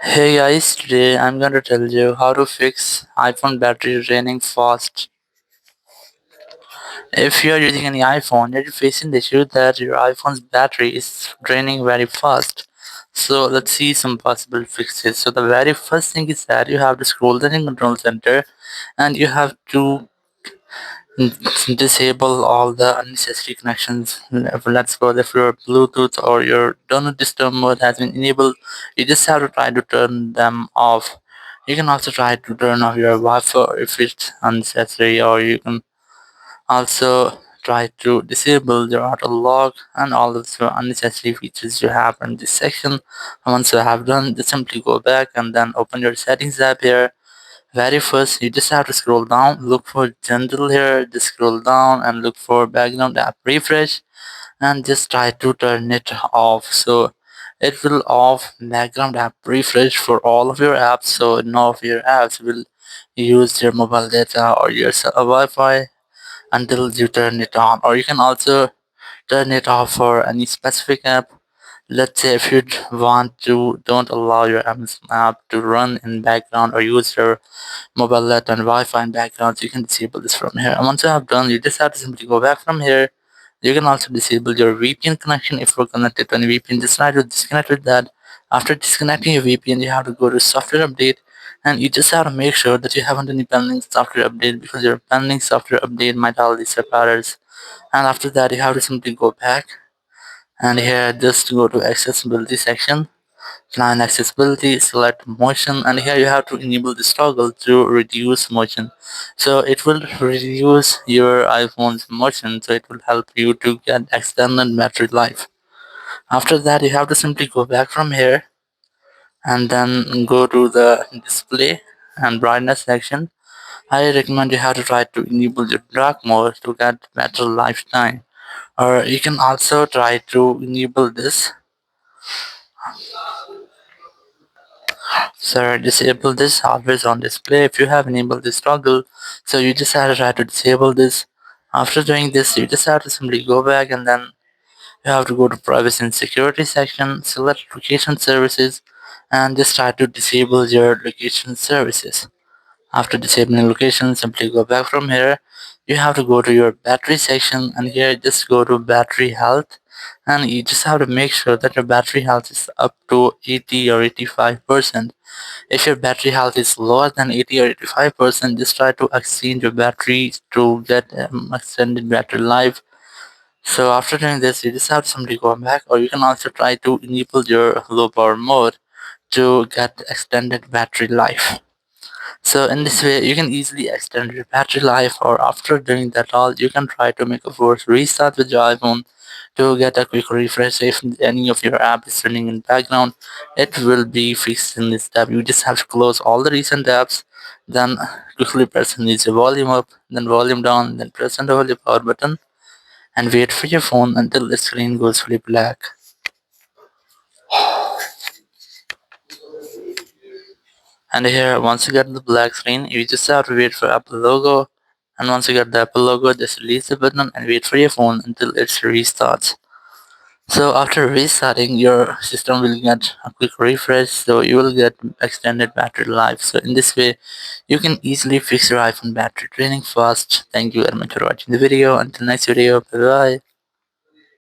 Hey guys, today I'm going to tell you how to fix iPhone battery draining fast. If you are using any iPhone, you're facing the issue that your iPhone's battery is draining very fast. So let's see some possible fixes. So the very first thing is that you have to scroll down in control center and you have to disable all the unnecessary connections. Let's go if your Bluetooth or your do not disturb mode has been enabled, you just have to try to turn them off. You can also try to turn off your Wi-Fi if it's unnecessary, or you can also try to disable your auto lock and all of the unnecessary features you have in this section. Once you have done, just simply go back and then open your settings app here. Very first, you just have to scroll down, look for general here, just scroll down and look for background app refresh and just try to turn it off. So it will off background app refresh for all of your apps, so none of your apps will use your mobile data or your Wi-Fi until you turn it on. Or you can also turn it off for any specific app. Let's say if you want to don't allow your Amazon app to run in background or use your mobile data and Wi-Fi in background, so you can disable this from here. And once you have done, you just have to simply go back from here. You can also disable your VPN connection if you're connected to any VPN. Just try to disconnect with that. After disconnecting your VPN, you have to go to software update and you just have to make sure that you haven't any pending software update, because your pending software update might have these errors. And after that, you have to simply go back and here just go to accessibility section, plan accessibility, select motion, and here you have to enable the toggle to reduce motion. So it will reduce your iPhone's motion, so it will help you to get extended battery life. After that, you have to simply go back from here and then go to the display and brightness section. I recommend you have to try to enable your dark mode to get better lifetime, or you can also try to enable this. So disable this always on display if you have enabled this toggle. So you just have to try to disable this. After doing this, you just have to simply go back and then you have to go to privacy and security section, select location services, and just try to disable your location services. After disabling location, simply go back from here. You have to go to your battery section and here just go to battery health, and you just have to make sure that your battery health is up to 80 or 85%. If your battery health is lower than 80 or 85%, just try to extend your battery to get extended battery life. So after doing this, you just have to simply go back, or you can also try to enable your low power mode to get extended battery life. So in this way, you can easily extend your battery life, or after doing that all, you can try to make a forced restart with your iPhone to get a quick refresh. If any of your app is running in background, it will be fixed in this tab. You just have to close all the recent apps, then quickly press and use your volume up, then volume down, then press and hold the power button and wait for your phone until the screen goes fully black. And here, once you get the black screen, you just have to wait for Apple logo. And once you get the Apple logo, just release the button and wait for your phone until it restarts. So after restarting, your system will get a quick refresh, so you will get extended battery life. So in this way, you can easily fix your iPhone battery draining fast. Thank you very much for watching the video. Until next video, bye bye.